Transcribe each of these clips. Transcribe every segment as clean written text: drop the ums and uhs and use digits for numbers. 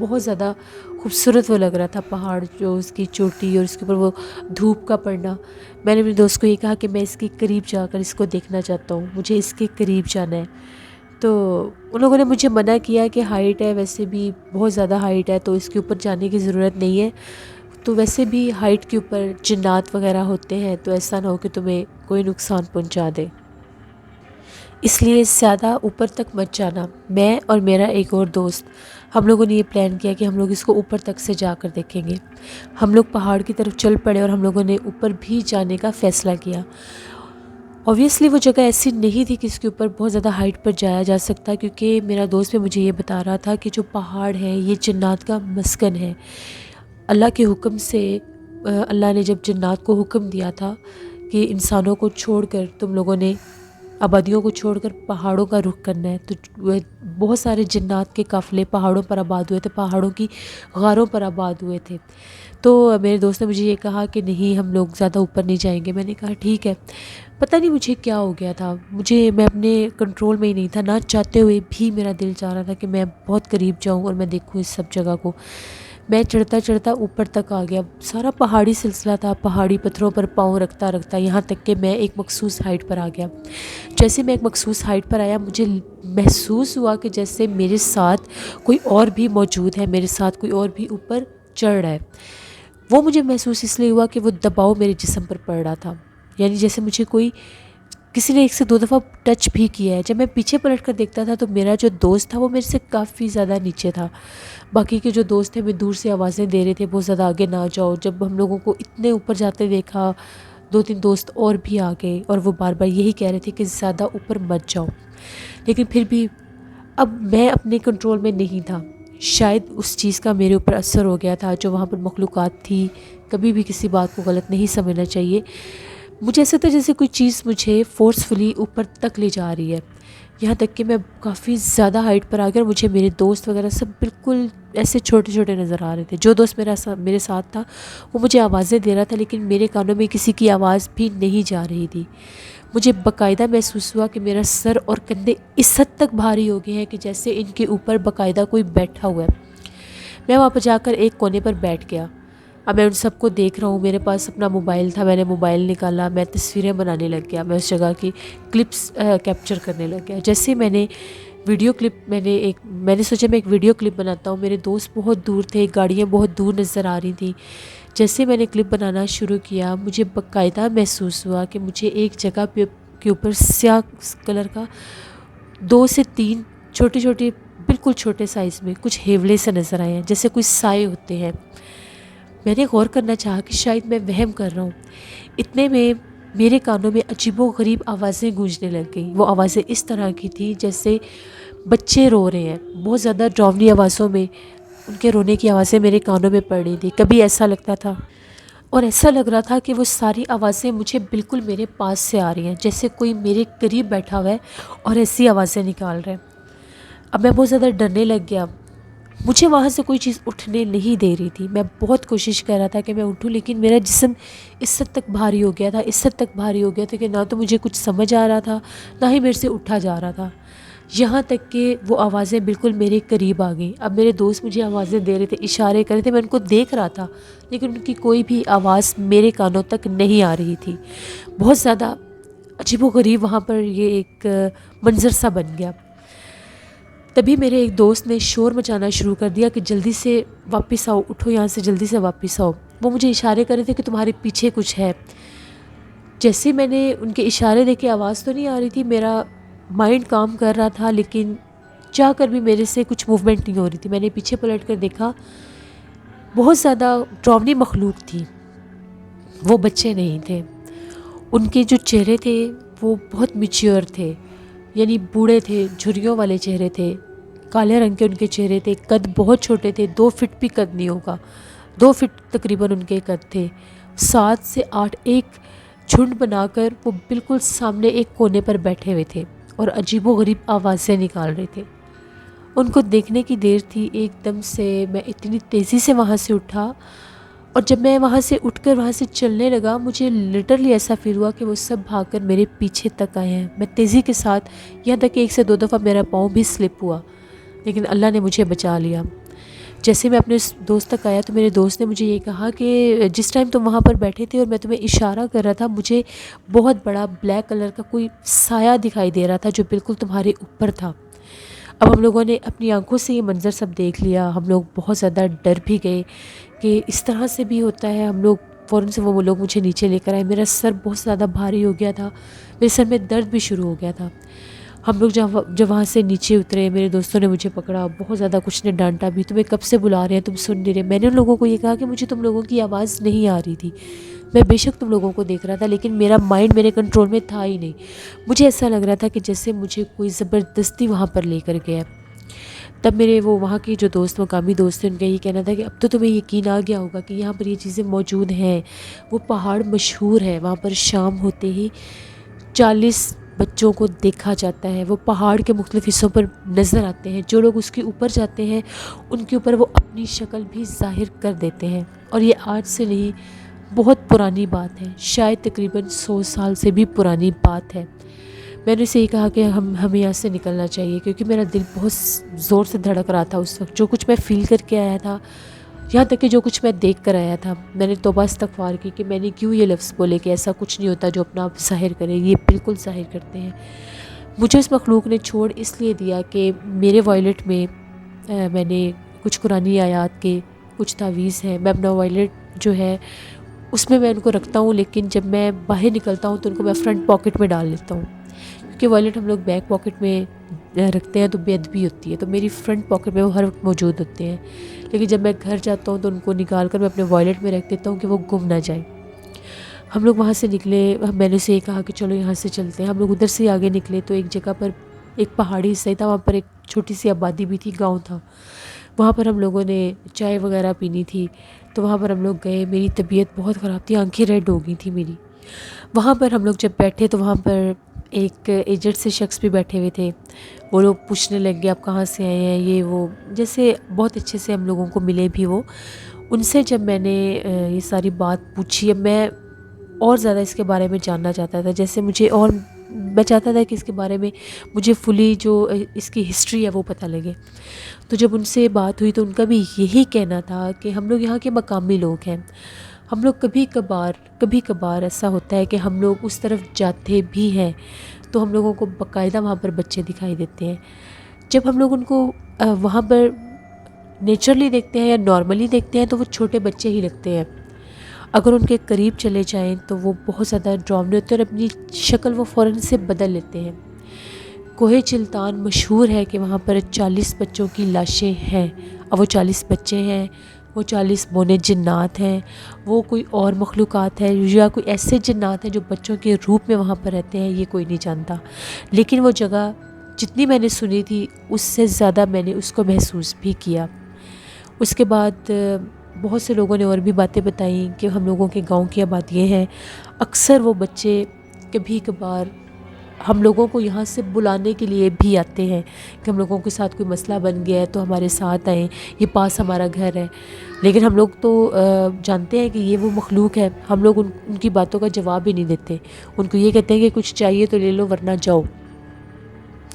بہت زیادہ خوبصورت وہ لگ رہا تھا پہاڑ، جو اس کی چوٹی اور اس کے اوپر وہ دھوپ کا پڑنا۔ میں نے اپنے دوست کو یہ کہا کہ میں اس کے قریب جا کر اس کو دیکھنا چاہتا ہوں، مجھے اس کے قریب جانا ہے۔ تو ان لوگوں نے مجھے منع کیا کہ ہائٹ ہے، ویسے بھی بہت زیادہ ہائٹ ہے تو اس کے اوپر جانے کی ضرورت نہیں ہے، تو ویسے بھی ہائٹ کے اوپر جنات وغیرہ ہوتے ہیں، تو ایسا نہ ہو کہ تمہیں کوئی نقصان پہنچا دے، اس لیے زیادہ اوپر تک مت جانا۔ میں اور میرا ایک اور دوست، ہم لوگوں نے یہ پلان کیا کہ ہم لوگ اس کو اوپر تک سے جا کر دیکھیں گے۔ ہم لوگ پہاڑ کی طرف چل پڑے اور ہم لوگوں نے اوپر بھی جانے کا فیصلہ کیا۔ اوبویسلی وہ جگہ ایسی نہیں تھی کہ اس کے اوپر بہت زیادہ ہائٹ پر جایا جا سکتا، کیونکہ میرا دوست بھی مجھے یہ بتا رہا تھا کہ جو پہاڑ ہے یہ جنات کا مسکن ہے۔ اللہ کے حکم سے اللہ نے جب جنات کو حکم دیا تھا کہ انسانوں کو چھوڑ کر تم لوگوں نے، آبادیوں کو چھوڑ کر پہاڑوں کا رخ کرنا ہے، تو بہت سارے جنات کے قافلے پہاڑوں پر آباد ہوئے تھے، پہاڑوں کی غاروں پر آباد ہوئے تھے۔ تو میرے دوست نے مجھے یہ کہا کہ نہیں ہم لوگ زیادہ اوپر نہیں جائیں گے۔ میں نے کہا ٹھیک ہے۔ پتہ نہیں مجھے کیا ہو گیا تھا، میں اپنے کنٹرول میں ہی نہیں تھا، نہ چاہتے ہوئے بھی میرا دل چاہ رہا تھا کہ میں بہت قریب جاؤں اور میں دیکھوں اس سب جگہ کو۔ میں چڑھتا چڑھتا اوپر تک آ گیا، سارا پہاڑی سلسلہ تھا، پہاڑی پتھروں پر پاؤں رکھتا رکھتا یہاں تک کہ میں ایک مخصوص ہائٹ پر آ گیا۔ جیسے میں ایک مخصوص ہائٹ پر آیا، مجھے محسوس ہوا کہ جیسے میرے ساتھ کوئی اور بھی موجود ہے، میرے ساتھ کوئی اور بھی اوپر چڑھ رہا ہے۔ وہ مجھے محسوس اس لیے ہوا کہ وہ دباؤ میرے جسم پر پڑ رہا تھا، یعنی جیسے مجھے کسی نے 1 سے 2 دفعہ ٹچ بھی کیا ہے۔ جب میں پیچھے پلٹ کر دیکھتا تھا تو میرا جو دوست تھا وہ میرے سے کافی زیادہ نیچے تھا، باقی کے جو دوست تھے میں دور سے آوازیں دے رہے تھے بہت زیادہ آگے نہ جاؤ۔ جب ہم لوگوں کو اتنے اوپر جاتے دیکھا، 2-3 دوست اور بھی آ گئے اور وہ بار بار یہی کہہ رہے تھے کہ زیادہ اوپر مت جاؤ، لیکن پھر بھی اب میں اپنے کنٹرول میں نہیں تھا۔ شاید اس چیز کا میرے اوپر اثر ہو گیا تھا، جو وہاں پر مخلوقات تھی، کبھی بھی کسی بات کو غلط نہیں سمجھنا چاہیے۔ مجھے ایسا تھا جیسے کوئی چیز مجھے فورسفلی اوپر تک لے جا رہی ہے، یہاں تک کہ میں کافی زیادہ ہائٹ پر آ گیا اور مجھے میرے دوست وغیرہ سب بالکل ایسے چھوٹے چھوٹے نظر آ رہے تھے۔ جو دوست میرے ساتھ تھا وہ مجھے آوازیں دے رہا تھا، لیکن میرے کانوں میں کسی کی آواز بھی نہیں جا رہی تھی۔ مجھے باقاعدہ محسوس ہوا کہ میرا سر اور کندھے اس حد تک بھاری ہو گئے ہیں کہ جیسے ان کے اوپر باقاعدہ کوئی بیٹھا ہوا ہے۔ میں وہاں پر جا کر ایک کونے پر بیٹھ گیا۔ اب میں ان سب کو دیکھ رہا ہوں، میرے پاس اپنا موبائل تھا، میں نے موبائل نکالا، میں تصویریں بنانے لگ گیا، میں اس جگہ کی کلپس کیپچر کرنے لگ گیا۔ جیسے میں نے سوچا میں ایک ویڈیو کلپ بناتا ہوں، میرے دوست بہت دور تھے، گاڑیاں بہت دور نظر آ رہی تھیں۔ جیسے میں نے کلپ بنانا شروع کیا، مجھے باقاعدہ محسوس ہوا کہ مجھے ایک جگہ کے اوپر سیاہ کلر کا 2 سے 3 چھوٹے چھوٹے بالکل چھوٹے سائز میں کچھ ہیولے سے نظر آئے ہیں، جیسے کوئی سائے ہوتے ہیں۔ میں نے غور کرنا چاہا کہ شاید میں وہم کر رہا ہوں۔ اتنے میں میرے کانوں میں عجیب و غریب آوازیں گونجنے لگ گئیں۔ وہ آوازیں اس طرح کی تھیں جیسے بچے رو رہے ہیں، بہت زیادہ ڈراؤنی آوازوں میں ان کے رونے کی آوازیں میرے کانوں میں پڑ رہی تھیں۔ کبھی ایسا لگتا تھا اور ایسا لگ رہا تھا کہ وہ ساری آوازیں مجھے بالکل میرے پاس سے آ رہی ہیں، جیسے کوئی میرے قریب بیٹھا ہوا ہے اور ایسی آوازیں نکال رہا ہے۔ اب میں بہت زیادہ ڈرنے لگ گیا، مجھے وہاں سے کوئی چیز اٹھنے نہیں دے رہی تھی۔ میں بہت کوشش کر رہا تھا کہ میں اٹھوں، لیکن میرا جسم اس حد تک بھاری ہو گیا تھا کہ نہ تو مجھے کچھ سمجھ آ رہا تھا، نہ ہی میرے سے اٹھا جا رہا تھا، یہاں تک کہ وہ آوازیں بالکل میرے قریب آ گئیں۔ اب میرے دوست مجھے آوازیں دے رہے تھے، اشارے کر رہے تھے، میں ان کو دیکھ رہا تھا، لیکن ان کی کوئی بھی آواز میرے کانوں تک نہیں آ رہی تھی۔ بہت زیادہ عجیب و غریب وہاں پر یہ ایک منظر سا بن گیا۔ تبھی میرے ایک دوست نے شور مچانا شروع کر دیا کہ جلدی سے واپس آؤ، اٹھو یہاں سے، جلدی سے واپس آؤ۔ وہ مجھے اشارے کر رہے تھے کہ تمہارے پیچھے کچھ ہے۔ جیسے میں نے ان کے اشارے دیکھے، آواز تو نہیں آ رہی تھی، میرا مائنڈ کام کر رہا تھا، لیکن چاہ کر بھی میرے سے کچھ موومنٹ نہیں ہو رہی تھی۔ میں نے پیچھے پلٹ کر دیکھا، بہت زیادہ ڈراؤنی مخلوق تھی، وہ بچے نہیں تھے۔ ان کے جو چہرے تھے وہ بہت میچیور تھے، یعنی بوڑھے تھے، جھریوں والے چہرے تھے، کالے رنگ کے ان کے چہرے تھے، قد بہت چھوٹے تھے، 2 فٹ بھی قد نہیں ہوگا، 2 فٹ تقریباً ان کے قد تھے۔ 7 سے 8 ایک جھنڈ بنا کر وہ بالکل سامنے ایک کونے پر بیٹھے ہوئے تھے اور عجیب و غریب آوازیں نکال رہے تھے۔ ان کو دیکھنے کی دیر تھی، ایک دم سے میں اتنی تیزی سے وہاں سے اٹھا، اور جب میں وہاں سے اٹھ کر وہاں سے چلنے لگا، مجھے لٹرلی ایسا فیل ہوا کہ وہ سب بھاگ کر میرے پیچھے تک آئے ہیں۔ میں تیزی کے ساتھ، یہاں تک کہ 1 سے 2 دفعہ میرا پاؤں بھی سلپ ہوا، لیکن اللہ نے مجھے بچا لیا۔ جیسے میں اپنے اس دوست تک آیا تو میرے دوست نے مجھے یہ کہا کہ جس ٹائم تم وہاں پر بیٹھے تھے اور میں تمہیں اشارہ کر رہا تھا، مجھے بہت بڑا بلیک کلر کا کوئی سایہ دکھائی دے رہا تھا جو بالکل تمہارے اوپر تھا۔ اب ہم لوگوں نے اپنی آنکھوں سے یہ منظر سب دیکھ لیا، ہم لوگ بہت زیادہ ڈر بھی گئے کہ اس طرح سے بھی ہوتا ہے۔ ہم لوگ فوراً سے وہ لوگ مجھے نیچے لے کر آئے، میرا سر بہت زیادہ بھاری ہو گیا تھا، میرے سر میں درد بھی شروع ہو گیا تھا۔ ہم لوگ جب وہاں سے نیچے اترے، میرے دوستوں نے مجھے پکڑا، بہت زیادہ کچھ نے ڈانٹا بھی، تمہیں کب سے بلا رہے ہیں، تم سن نہیں رہے۔ میں نے ان لوگوں کو یہ کہا کہ مجھے تم لوگوں کی آواز نہیں آ رہی تھی، میں بے شک تم لوگوں کو دیکھ رہا تھا لیکن میرا مائنڈ میرے کنٹرول میں تھا ہی نہیں۔ مجھے ایسا لگ رہا تھا کہ جیسے مجھے کوئی زبردستی وہاں پر لے کر گیا۔ تب میرے وہاں کی جو دوست، مقامی دوست تھے، ان کا یہ کہنا تھا کہ اب تو تمہیں یقین آ گیا ہوگا کہ یہاں پر یہ چیزیں موجود ہیں۔ وہ پہاڑ مشہور ہے، وہاں پر شام ہوتے ہی 40 بچوں کو دیکھا جاتا ہے۔ وہ پہاڑ کے مختلف حصوں پر نظر آتے ہیں، جو لوگ اس کے اوپر جاتے ہیں ان کے اوپر وہ اپنی شکل بھی ظاہر کر دیتے ہیں۔ اور یہ آج سے نہیں، بہت پرانی بات ہے، شاید تقریباً 100 سال سے بھی پرانی بات ہے۔ میں نے اسے یہ کہا کہ ہمیں یہاں سے نکلنا چاہیے، کیونکہ میرا دل بہت زور سے دھڑک رہا تھا اس وقت۔ جو کچھ میں فیل کر کے آیا تھا، یہاں تک کہ جو کچھ میں دیکھ کر آیا تھا، میں نے توبہ استغفار کی کہ میں نے کیوں یہ لفظ بولے کہ ایسا کچھ نہیں ہوتا جو اپنا آپ ظاہر کرے، یہ بالکل ظاہر کرتے ہیں۔ مجھے اس مخلوق نے چھوڑ اس لیے دیا کہ میرے وائلٹ میں میں نے کچھ قرآنی آیات کے کچھ تعویذ ہیں۔ میں اپنا وائلٹ جو ہے اس میں ان کو رکھتا ہوں، لیکن جب میں باہر نکلتا ہوں تو ان کو میں فرنٹ پاکٹ میں ڈال لیتا ہوں، کیونکہ وائلٹ ہم لوگ بیک پاکٹ میں رکھتے ہیں تو بے ادبی ہوتی ہے، تو میری فرنٹ پاکٹ میں وہ ہر وقت موجود ہوتے ہیں۔ لیکن جب میں گھر جاتا ہوں تو ان کو نکال کر میں اپنے وائلٹ میں رکھ دیتا ہوں کہ وہ گم نہ جائیں۔ ہم لوگ وہاں سے نکلے، میں نے اسے یہ کہا کہ چلو یہاں سے چلتے ہیں۔ ہم لوگ ادھر سے آگے نکلے تو ایک جگہ پر ایک پہاڑی حصہ تھا، وہاں پر ایک چھوٹی سی آبادی بھی تھی، گاؤں تھا۔ وہاں پر ہم لوگوں نے چائے وغیرہ پینی تھی، تو وہاں پر ہم لوگ گئے۔ میری طبیعت بہت خراب تھی، آنکھیں ریڈ ہو گئی تھی میری۔ وہاں پر ہم لوگ جب بیٹھے تو وہاں پر ایک ایجڈ سے شخص بھی بیٹھے ہوئے تھے۔ وہ لوگ پوچھنے لگ گئے آپ کہاں سے آئے ہیں، یہ وہ، جیسے بہت اچھے سے ہم لوگوں کو ملے بھی وہ۔ ان سے جب میں نے یہ ساری بات پوچھی، اب میں اور زیادہ اس کے بارے میں جاننا چاہتا تھا، جیسے مجھے اور میں چاہتا تھا کہ اس کے بارے میں مجھے فلی جو اس کی ہسٹری ہے وہ پتہ لگے۔ تو جب ان سے بات ہوئی تو ان کا بھی یہی کہنا تھا کہ ہم لوگ یہاں کے مقامی لوگ ہیں، ہم لوگ کبھی کبھار ایسا ہوتا ہے کہ ہم لوگ اس طرف جاتے بھی ہیں تو ہم لوگوں کو باقاعدہ وہاں پر بچے دکھائی دیتے ہیں۔ جب ہم لوگ ان کو وہاں پر نیچرلی دیکھتے ہیں یا نارملی دیکھتے ہیں تو وہ چھوٹے بچے ہی لگتے ہیں، اگر ان کے قریب چلے جائیں تو وہ بہت زیادہ ڈراؤنے ہوتے ہیں اور اپنی شکل وہ فوراً سے بدل لیتے ہیں۔ کوہ چلتان مشہور ہے کہ وہاں پر 40 بچوں کی لاشیں ہیں، اور وہ 40 بچے ہیں، وہ 40 بونے جنات ہیں، وہ کوئی اور مخلوقات ہیں یا کوئی ایسے جنات ہیں جو بچوں کے روپ میں وہاں پر رہتے ہیں، یہ کوئی نہیں جانتا۔ لیکن وہ جگہ جتنی میں نے سنی تھی اس سے زیادہ میں نے اس کو محسوس بھی کیا۔ اس کے بعد بہت سے لوگوں نے اور بھی باتیں بتائیں کہ ہم لوگوں کے گاؤں کی آبادیاں ہیں، اکثر وہ بچے کبھی کبھار ہم لوگوں کو یہاں سے بلانے کے لیے بھی آتے ہیں کہ ہم لوگوں کے ساتھ کوئی مسئلہ بن گیا ہے تو ہمارے ساتھ آئیں، یہ پاس ہمارا گھر ہے۔ لیکن ہم لوگ تو جانتے ہیں کہ یہ وہ مخلوق ہے، ہم لوگ ان کی باتوں کا جواب ہی نہیں دیتے، ان کو یہ کہتے ہیں کہ کچھ چاہیے تو لے لو ورنہ جاؤ۔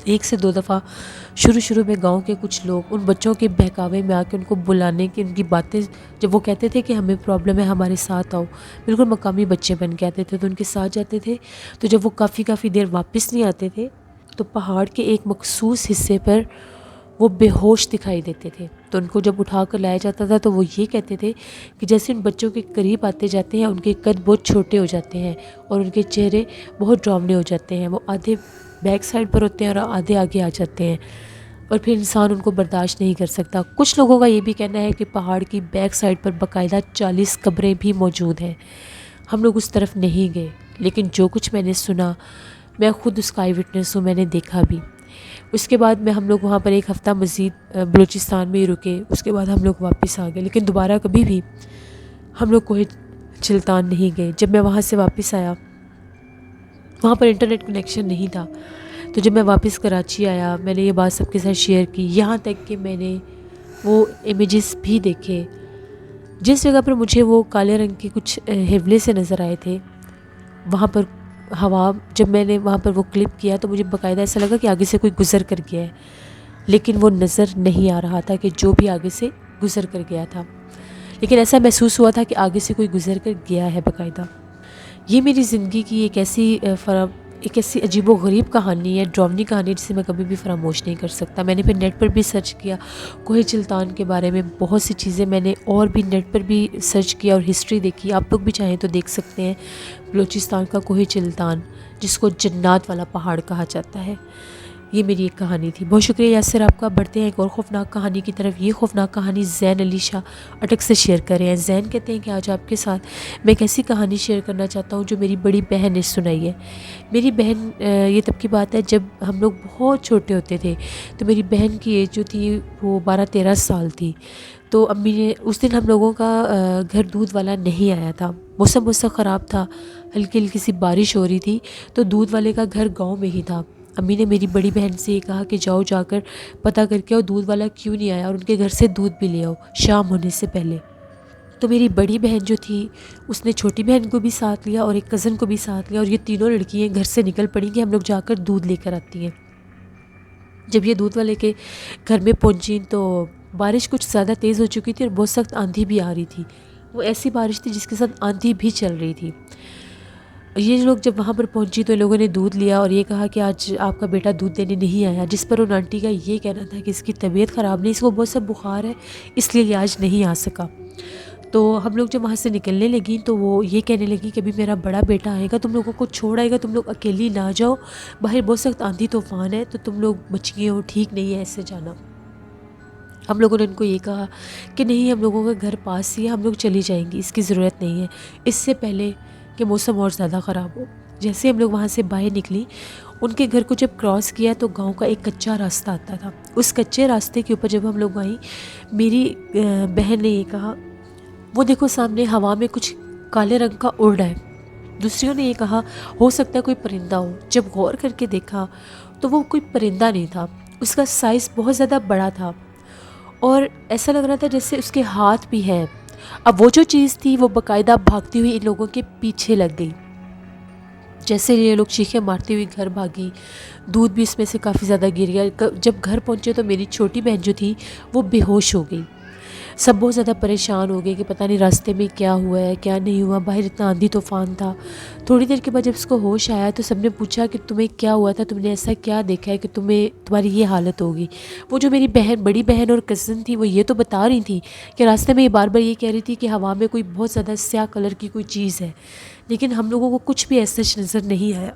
1 سے 2 دفعہ شروع میں گاؤں کے کچھ لوگ ان بچوں کے بہکاوے میں آ کے ان کو بلانے کی، ان کی باتیں جب وہ کہتے تھے کہ ہمیں پرابلم ہے ہمارے ساتھ آؤ، بالکل مقامی بچے بن کے آتے تھے تو ان کے ساتھ جاتے تھے، تو جب وہ کافی دیر واپس نہیں آتے تھے تو پہاڑ کے ایک مخصوص حصے پر وہ بے ہوش دکھائی دیتے تھے۔ تو ان کو جب اٹھا کر لایا جاتا تھا تو وہ یہ کہتے تھے کہ جیسے ان بچوں کے قریب آتے جاتے ہیں ان کے قد بہت چھوٹے ہو جاتے ہیں اور ان کے چہرے بہت ڈراؤنے ہو جاتے ہیں، وہ آدھے بیک سائڈ پر ہوتے ہیں اور آدھے آگے آ جاتے ہیں، اور پھر انسان ان کو برداشت نہیں کر سکتا۔ کچھ لوگوں کا یہ بھی کہنا ہے کہ پہاڑ کی بیک سائڈ پر باقاعدہ 40 قبریں بھی موجود ہیں۔ ہم لوگ اس طرف نہیں گئے، لیکن جو کچھ میں نے سنا، میں خود اس کا آئی وٹنس ہوں، میں نے دیکھا بھی۔ اس کے بعد ہم لوگ وہاں پر 1 ہفتہ مزید بلوچستان میں ہی رکے، اس کے بعد ہم لوگ واپس آ گئے، لیکن دوبارہ کبھی بھی ہم لوگ کوہ چلتان نہیں گئے۔ جب میں وہاں سے واپس آیا، وہاں پر انٹرنیٹ کنیکشن نہیں تھا، تو جب میں واپس کراچی آیا میں نے یہ بات سب کے ساتھ شیئر کی، یہاں تک کہ میں نے وہ امیجز بھی دیکھے۔ جس جگہ پر مجھے وہ کالے رنگ کے کچھ حولے سے نظر آئے تھے، وہاں پر ہوا، جب میں نے وہاں پر وہ کلپ کیا تو مجھے باقاعدہ ایسا لگا کہ آگے سے کوئی گزر کر گیا ہے، لیکن وہ نظر نہیں آ رہا تھا کہ جو بھی آگے سے گزر کر گیا تھا، لیکن ایسا محسوس ہوا تھا کہ آگے سے کوئی گزر کر گیا ہے باقاعدہ۔ یہ میری زندگی کی ایک ایسی عجیب و غریب کہانی ہے، ڈراؤنی کہانی ہے، جسے میں کبھی بھی فراموش نہیں کر سکتا۔ میں نے پھر نیٹ پر بھی سرچ کیا کوہ چلتان کے بارے میں، بہت سی چیزیں میں نے اور بھی نیٹ پر بھی سرچ کیا اور ہسٹری دیکھی۔ آپ لوگ بھی چاہیں تو دیکھ سکتے ہیں بلوچستان کا کوہ چلتان، جس کو جنات والا پہاڑ کہا جاتا ہے۔ یہ میری ایک کہانی تھی۔ بہت شکریہ یاسر آپ کا۔ بڑھتے ہیں ایک اور خوفناک کہانی کی طرف۔ یہ خوفناک کہانی زین علی شاہ اٹک سے شیئر کر رہے ہیں۔ زین کہتے ہیں کہ آج آپ کے ساتھ میں ایک ایسی کہانی شیئر کرنا چاہتا ہوں جو میری بڑی بہن نے سنائی ہے۔ میری بہن، یہ تب کی بات ہے جب ہم لوگ بہت چھوٹے ہوتے تھے، تو میری بہن کی ایج جو تھی وہ 12-13 سال تھی۔ تو امی نے اس دن ہم لوگوں کا گھر دودھ والا نہیں آیا تھا، موسم بہت سا خراب تھا، ہلکی ہلکی سی بارش ہو رہی تھی، تو دودھ والے کا گھر گاؤں میں ہی تھا۔ امی نے میری بڑی بہن سے یہ کہا کہ جاؤ جا کر پتہ کر کے آؤ دودھ والا کیوں نہیں آیا، اور ان کے گھر سے دودھ بھی لے آؤ شام ہونے سے پہلے۔ تو میری بڑی بہن جو تھی اس نے چھوٹی بہن کو بھی ساتھ لیا اور ایک کزن کو بھی ساتھ لیا، اور یہ تینوں لڑکیاں گھر سے نکل پڑیں کہ ہم لوگ جا کر دودھ لے کر آتی ہیں۔ جب یہ دودھ والے کے گھر میں پہنچیں تو بارش کچھ زیادہ تیز ہو چکی تھی اور بہت سخت آندھی بھی آ رہی تھی۔ وہ ایسی بارش تھی جس کے ساتھ آندھی بھی چل رہی تھی۔ یہ لوگ جب وہاں پر پہنچی تو لوگوں نے دودھ لیا اور یہ کہا کہ آج آپ کا بیٹا دودھ دینے نہیں آیا، جس پر ان آنٹی کا یہ کہنا تھا کہ اس کی طبیعت خراب نہیں، اس کو بہت سا بخار ہے، اس لیے یہ آج نہیں آ سکا۔ تو ہم لوگ جب وہاں سے نکلنے لگیں تو وہ یہ کہنے لگی کہ ابھی میرا بڑا بیٹا آئے گا، تم لوگوں کو چھوڑ آئے گا، تم لوگ اکیلی نہ جاؤ، باہر بہت سخت آندھی طوفان ہے، تو تم لوگ بچ گئے ہو، ٹھیک نہیں ہے ایسے جانا۔ ہم لوگوں نے ان کو یہ کہا کہ نہیں، ہم لوگوں کا گھر پاس ہی ہے، ہم لوگ چلی جائیں گی، اس کی ضرورت نہیں ہے، اس سے پہلے کہ موسم اور زیادہ خراب ہو۔ جیسے ہم لوگ وہاں سے باہر نکلی، ان کے گھر کو جب کراس کیا تو گاؤں کا ایک کچا راستہ آتا تھا۔ اس کچے راستے کے اوپر جب ہم لوگ آئیں، میری بہن نے یہ کہا وہ دیکھو سامنے ہوا میں کچھ کالے رنگ کا اڑ رہا ہے۔ دوسریوں نے یہ کہا ہو سکتا ہے کوئی پرندہ ہو۔ جب غور کر کے دیکھا تو وہ کوئی پرندہ نہیں تھا، اس کا سائز بہت زیادہ بڑا تھا اور ایسا لگ رہا تھا جیسے اس کے ہاتھ بھی ہیں۔ اب وہ جو چیز تھی وہ باقاعدہ بھاگتی ہوئی ان لوگوں کے پیچھے لگ گئی، جیسے یہ لوگ چیخیں مارتی ہوئی گھر بھاگی، دودھ بھی اس میں سے کافی زیادہ گر گیا۔ جب گھر پہنچے تو میری چھوٹی بہن جو تھی وہ بے ہوش ہو گئی۔ سب بہت زیادہ پریشان ہو گئے کہ پتہ نہیں راستے میں کیا ہوا ہے کیا نہیں ہوا، باہر اتنا آندھی طوفان تھا۔ تھوڑی دیر کے بعد جب اس کو ہوش آیا تو سب نے پوچھا کہ تمہیں کیا ہوا تھا، تم نے ایسا کیا دیکھا ہے کہ تمہاری یہ حالت ہوگی۔ وہ جو میری بڑی بہن اور کزن تھی وہ یہ تو بتا رہی تھی کہ راستے میں یہ بار بار یہ کہہ رہی تھی کہ ہوا میں کوئی بہت زیادہ سیاہ کلر کی کوئی چیز ہے، لیکن ہم لوگوں کو کچھ بھی ایسا نظر نہیں آیا۔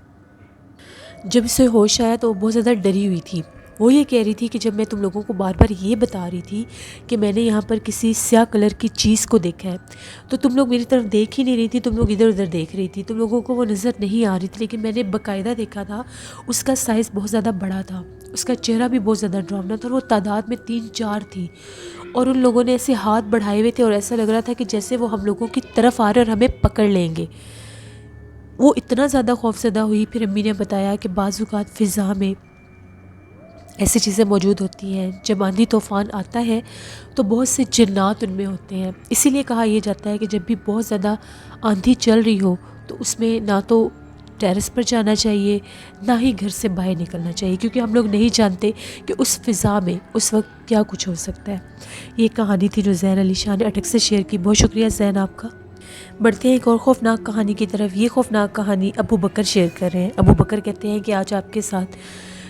جب اسے ہوش آیا تو وہ بہت زیادہ ڈری ہوئی تھی۔ وہ یہ کہہ رہی تھی کہ جب میں تم لوگوں کو بار بار یہ بتا رہی تھی کہ میں نے یہاں پر کسی سیاہ کلر کی چیز کو دیکھا ہے، تو تم لوگ میری طرف دیکھ ہی نہیں رہی تھی، تم لوگ ادھر ادھر دیکھ رہی تھی، تم لوگوں کو وہ نظر نہیں آ رہی تھی، لیکن میں نے باقاعدہ دیکھا تھا، اس کا سائز بہت زیادہ بڑا تھا، اس کا چہرہ بھی بہت زیادہ ڈراؤنا تھا، اور وہ تعداد میں 3-4 تھی، اور ان لوگوں نے ایسے ہاتھ بڑھائے ہوئے تھے اور ایسا لگ رہا تھا کہ جیسے وہ ہم لوگوں کی طرف آ رہے اور ہمیں پکڑ لیں گے۔ وہ اتنا زیادہ خوفزدہ ہوئی۔ پھر امی نے بتایا کہ بعض اوقات فضا میں ایسی چیزیں موجود ہوتی ہیں، جب آندھی طوفان آتا ہے تو بہت سے جنات ان میں ہوتے ہیں، اسی لیے کہا یہ جاتا ہے کہ جب بھی بہت زیادہ آندھی چل رہی ہو تو اس میں نہ تو ٹیرس پر جانا چاہیے نہ ہی گھر سے باہر نکلنا چاہیے، کیونکہ ہم لوگ نہیں جانتے کہ اس فضا میں اس وقت کیا کچھ ہو سکتا ہے۔ یہ کہانی تھی جو زین علی شاہ نے اٹک سے شیئر کی۔ بہت شکریہ زین آپ کا۔ بڑھتے ہیں ایک اور خوفناک کہانی کی طرف۔ یہ خوفناک کہانی ابو بکر شیئر کر رہے ہیں۔ ابو بکر کہتے ہیں کہ آج آپ کے ساتھ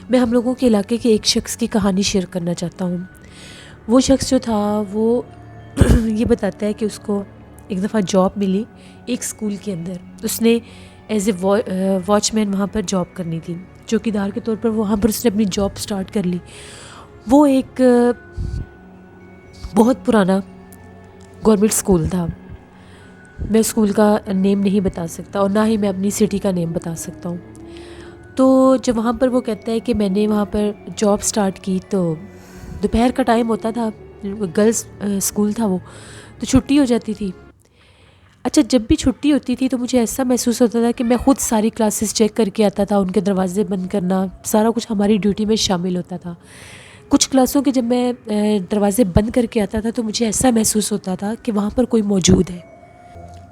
میں ہم لوگوں کے علاقے کے ایک شخص کی کہانی شیئر کرنا چاہتا ہوں۔ وہ شخص جو تھا وہ یہ بتاتا ہے کہ اس کو ایک دفعہ جاب ملی ایک اسکول کے اندر، اس نے ایز اے واچ مین وہاں پر جاب کرنی تھی، چوکیدار کے طور پر وہاں پر اس نے اپنی جاب سٹارٹ کر لی۔ وہ ایک بہت پرانا گورنمنٹ اسکول تھا، میں اسکول کا نیم نہیں بتا سکتا اور نہ ہی میں اپنی سٹی کا نیم بتا سکتا ہوں۔ تو جب وہاں پر وہ کہتا ہے کہ میں نے وہاں پر جاب سٹارٹ کی تو دوپہر کا ٹائم ہوتا تھا، گرلز اسکول تھا وہ، تو چھٹی ہو جاتی تھی۔ اچھا، جب بھی چھٹی ہوتی تھی تو مجھے ایسا محسوس ہوتا تھا کہ میں خود ساری کلاسز چیک کر کے آتا تھا، ان کے دروازے بند کرنا سارا کچھ ہماری ڈیوٹی میں شامل ہوتا تھا۔ کچھ کلاسوں کے جب میں دروازے بند کر کے آتا تھا تو مجھے ایسا محسوس ہوتا تھا کہ وہاں پر کوئی موجود ہے،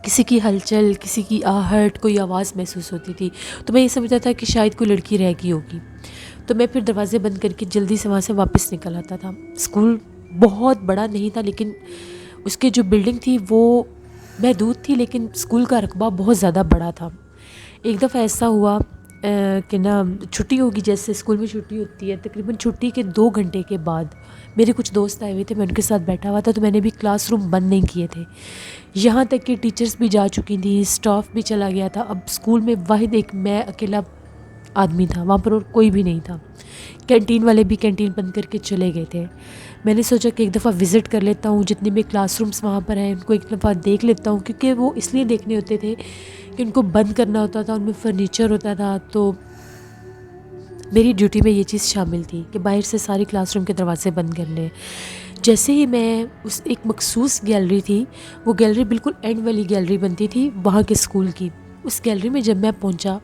کسی کی ہلچل، کسی کی آہٹ، کوئی آواز محسوس ہوتی تھی، تو میں یہ سمجھتا تھا کہ شاید کوئی لڑکی رہ گئی ہوگی، تو میں پھر دروازے بند کر کے جلدی سے وہاں سے واپس نکل آتا تھا۔ اسکول بہت بڑا نہیں تھا، لیکن اس کے جو بلڈنگ تھی وہ محدود تھی، لیکن اسکول کا رقبہ بہت زیادہ بڑا تھا۔ ایک دفعہ ایسا ہوا کہ نا چھٹی ہوگی، جیسے اسکول میں چھٹی ہوتی ہے، تقریباً چھٹی کے 2 گھنٹے کے بعد میرے کچھ دوست آئے ہوئے تھے، میں ان کے ساتھ بیٹھا ہوا تھا، تو میں نے بھی کلاس روم بند نہیں کیے تھے، یہاں تک کہ ٹیچرز بھی جا چکی تھیں، اسٹاف بھی چلا گیا تھا۔ اب اسکول میں واحد ایک میں اکیلا آدمی تھا وہاں پر، اور کوئی بھی نہیں تھا۔ کینٹین والے بھی کینٹین بند کر کے چلے گئے تھے۔ میں نے سوچا کہ ایک دفعہ وزٹ کر لیتا ہوں، جتنے بھی کلاس رومس وہاں پر ہیں ان کو ایک دفعہ دیکھ لیتا ہوں، کیونکہ وہ اس لیے دیکھنے ہوتے تھے کہ ان کو بند کرنا ہوتا تھا، ان میں فرنیچر ہوتا تھا، تو میری ڈیوٹی میں یہ چیز شامل تھی کہ باہر سے ساری کلاس روم کے دروازے بند کرنے۔ جیسے ہی میں اس ایک مخصوص گیلری تھی، وہ گیلری بالکل اینڈ والی گیلری بنتی تھی وہاں کے اسکول کی، اس گیلری میں جب میں پہنچا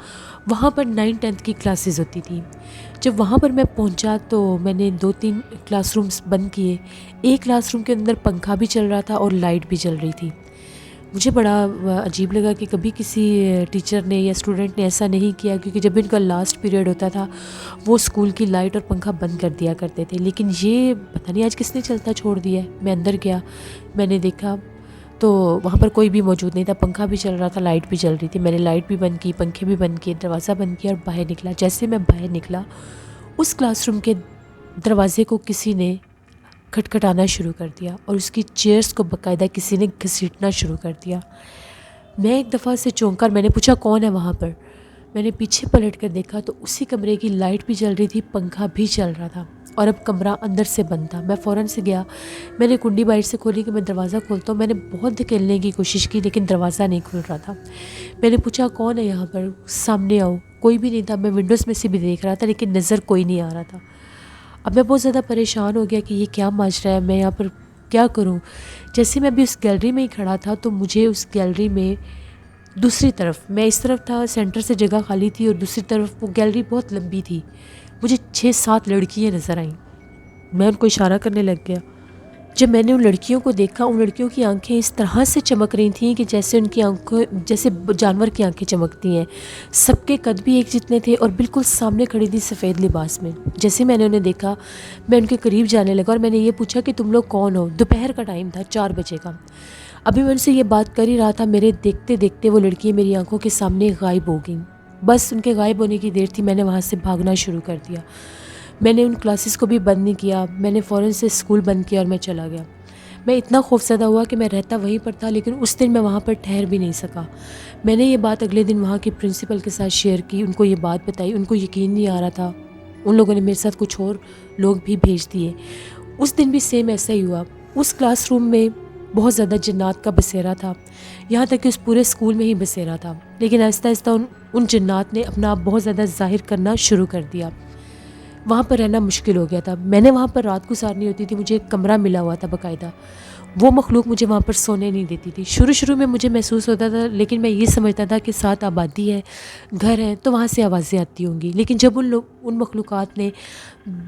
وہاں پر 9th-10th کی کلاسز ہوتی تھی۔ جب وہاں پر میں پہنچا تو میں نے 2-3 کلاس رومس بند کیے، ایک کلاس روم کے اندر پنکھا بھی چل رہا تھا اور لائٹ بھی چل رہی تھی۔ مجھے بڑا عجیب لگا کہ کبھی کسی ٹیچر نے یا اسٹوڈنٹ نے ایسا نہیں کیا، کیونکہ جب ان کا لاسٹ پیریڈ ہوتا تھا وہ اسکول کی لائٹ اور پنکھا بند کر دیا کرتے تھے، لیکن یہ پتہ نہیں آج کس نے چلتا چھوڑ دیا ہے۔ میں اندر گیا، میں نے دیکھا تو وہاں پر کوئی بھی موجود نہیں تھا، پنکھا بھی چل رہا تھا، لائٹ بھی چل رہی تھی۔ میں نے لائٹ بھی بند کی، پنکھے بھی بند کیے، دروازہ بند کیا اور باہر نکلا۔ جیسے میں باہر نکلا، اس کلاس روم کے دروازے کو کسی نے کھٹکھٹانا شروع کر دیا اور اس کی چیئرز کو باقاعدہ کسی نے گھسیٹنا شروع کر دیا۔ میں ایک دفعہ سے چونکا، میں نے پوچھا کون ہے وہاں پر؟ میں نے پیچھے پلٹ کر دیکھا تو اسی کمرے کی لائٹ بھی چل رہی تھی، پنکھا بھی چل رہا تھا، اور اب کمرہ اندر سے بند تھا۔ میں فوراً سے گیا، میں نے کنڈی باہر سے کھولی کہ میں دروازہ کھولتا ہوں۔ میں نے بہت دھکیلنے کی کوشش کی لیکن دروازہ نہیں کھل رہا تھا۔ میں نے پوچھا کون ہے یہاں پر، سامنے آؤ۔ کوئی بھی نہیں تھا۔ میں ونڈوز میں سے بھی دیکھ رہا تھا لیکن نظر کوئی نہیں آ رہا تھا۔ اب میں بہت زیادہ پریشان ہو گیا کہ یہ کیا ماجرا ہے، میں یہاں پر کیا کروں۔ جیسے میں ابھی اس گیلری میں ہی کھڑا تھا تو مجھے اس گیلری میں دوسری طرف، میں اس طرف تھا، سینٹر سے جگہ خالی تھی، اور دوسری طرف وہ گیلری بہت لمبی تھی، مجھے 6-7 لڑکیاں نظر آئیں۔ میں ان کو اشارہ کرنے لگ گیا۔ جب میں نے ان لڑکیوں کو دیکھا، ان لڑکیوں کی آنکھیں اس طرح سے چمک رہی تھیں کہ جیسے ان کی آنکھیں جیسے جانور کی آنکھیں چمکتی ہیں۔ سب کے قد بھی ایک جتنے تھے اور بالکل سامنے کھڑی تھی سفید لباس میں۔ جیسے میں نے انہیں دیکھا، میں ان کے قریب جانے لگا اور میں نے یہ پوچھا کہ تم لوگ کون ہو؟ دوپہر کا ٹائم تھا، 4 بجے کا۔ ابھی میں ان سے یہ بات کر ہی رہا تھا، میرے دیکھتے دیکھتے وہ لڑکیاں میری آنکھوں کے سامنے غائب ہو گئیں۔ بس ان کے غائب ہونے کی دیر تھی، میں نے وہاں سے بھاگنا شروع کر دیا۔ میں نے ان کلاسز کو بھی بند نہیں کیا، میں نے فوراً سے اسکول بند کیا اور میں چلا گیا۔ میں اتنا خوفزدہ ہوا کہ میں رہتا وہیں پر تھا، لیکن اس دن میں وہاں پر ٹھہر بھی نہیں سکا۔ میں نے یہ بات اگلے دن وہاں کے پرنسپل کے ساتھ شیئر کی، ان کو یہ بات بتائی، ان کو یقین نہیں آ رہا تھا۔ ان لوگوں نے میرے ساتھ کچھ اور لوگ بھی بھیج دیے۔ اس دن بھی سیم ایسا ہی ہوا۔ اس کلاس روم میں بہت زیادہ جنات کا بسیرا تھا، یہاں تک کہ اس پورے اسکول میں ہی بسیرا تھا، لیکن آہستہ آہستہ ان جنات نے اپنا آپ بہت زیادہ ظاہر کرنا شروع کر دیا۔ وہاں پر رہنا مشکل ہو گیا تھا۔ میں نے وہاں پر رات گزارنی ہوتی تھی، مجھے ایک کمرہ ملا ہوا تھا باقاعدہ، وہ مخلوق مجھے وہاں پر سونے نہیں دیتی تھی۔ شروع میں مجھے محسوس ہوتا تھا، لیکن میں یہ سمجھتا تھا کہ ساتھ آبادی ہے، گھر ہے، تو وہاں سے آوازیں آتی ہوں گی، لیکن جب ان مخلوقات نے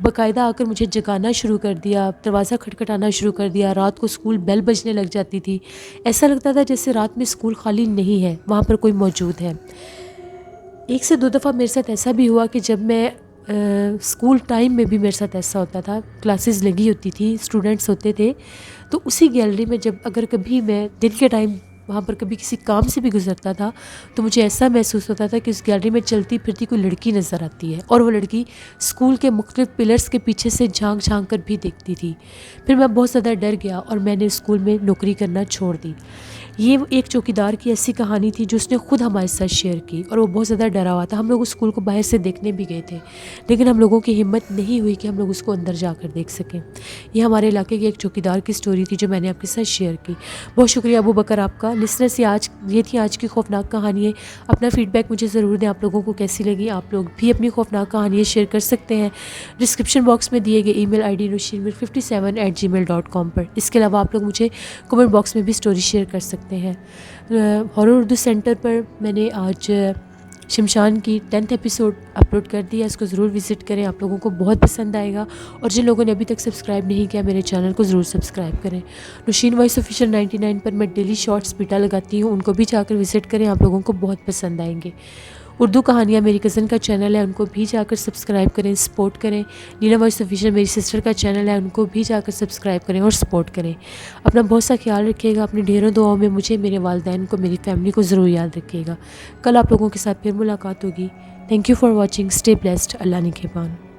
باقاعدہ آ کر مجھے جگانا شروع کر دیا، دروازہ کھٹکھٹانا شروع کر دیا، رات کو اسکول بیل بجنے لگ جاتی تھی، ایسا لگتا تھا جیسے رات میں اسکول خالی نہیں ہے، وہاں پر کوئی موجود ہے۔ 1 سے 2 دفعہ میرے ساتھ ایسا بھی ہوا کہ جب میں اسکول ٹائم میں بھی میرے ساتھ ایسا ہوتا تھا، کلاسز لگی ہوتی تھی، اسٹوڈنٹس ہوتے تھے، تو اسی گیلری میں جب اگر کبھی میں دن کے ٹائم وہاں پر کبھی کسی کام سے بھی گزرتا تھا تو مجھے ایسا محسوس ہوتا تھا کہ اس گیلری میں چلتی پھرتی کوئی لڑکی نظر آتی ہے، اور وہ لڑکی اسکول کے مختلف پلرز کے پیچھے سے جھانک جھانک کر بھی دیکھتی تھی۔ پھر میں بہت زیادہ ڈر گیا اور میں نے اسکول میں نوکری کرنا چھوڑ دی۔ یہ ایک چوکیدار کی ایسی کہانی تھی جو اس نے خود ہمارے ساتھ شیئر کی، اور وہ بہت زیادہ ڈرا ہوا تھا۔ ہم لوگ اس اسکول کو باہر سے دیکھنے بھی گئے تھے، لیکن ہم لوگوں کی ہمت نہیں ہوئی کہ ہم لوگ اس کو اندر جا کر دیکھ سکیں۔ یہ ہمارے علاقے کے ایک چوکیدار کی سٹوری تھی جو میں نے آپ کے ساتھ شیئر کی۔ بہت شکریہ ابو بکر آپ کا۔ لسنرز، یہ تھی آج کی خوفناک کہانیاں۔ اپنا فیڈ بیک مجھے ضرور دیں، آپ لوگوں کو کیسی لگی۔ آپ لوگ بھی اپنی خوفناک کہانیاں شیئر کر سکتے ہیں ڈسکرپشن باکس میں دیے گئے ای میل آئی ڈی nusheermir57@gmail.com پر۔ اس کے علاوہ آپ لوگ مجھے کمنٹ باکس میں بھی سٹوری شیئر کر سکتے ہیں۔ ہارر اردو سینٹر پر میں نے آج شمشان کی 10th ایپیسوڈ اپلوڈ کر دیا، اس کو ضرور وزٹ کریں، آپ لوگوں کو بہت پسند آئے گا، اور جن لوگوں نے ابھی تک سبسکرائب نہیں کیا میرے چینل کو ضرور سبسکرائب کریں۔ نوشین وائس آفیشیل 99 پر میں ڈیلی شارٹس بیٹا لگاتی ہوں، ان کو بھی جا کر وزٹ کریں، آپ لوگوں کو بہت پسند آئیں گے۔ اردو کہانیاں میری کزن کا چینل ہے، ان کو بھی جا کر سبسکرائب کریں، سپورٹ کریں۔ نینا وائس آفیشیل میری سسٹر کا چینل ہے، ان کو بھی جا کر سبسکرائب کریں اور سپورٹ کریں۔ اپنا بہت سا خیال رکھیے گا، اپنی ڈھیروں دعاؤں میں مجھے، میرے والدین کو، میری فیملی کو ضرور یاد رکھیے گا۔ کل آپ لوگوں کے ساتھ پھر ملاقات ہوگی۔ Thank you for watching, stay blessed, اللہ نگہبان۔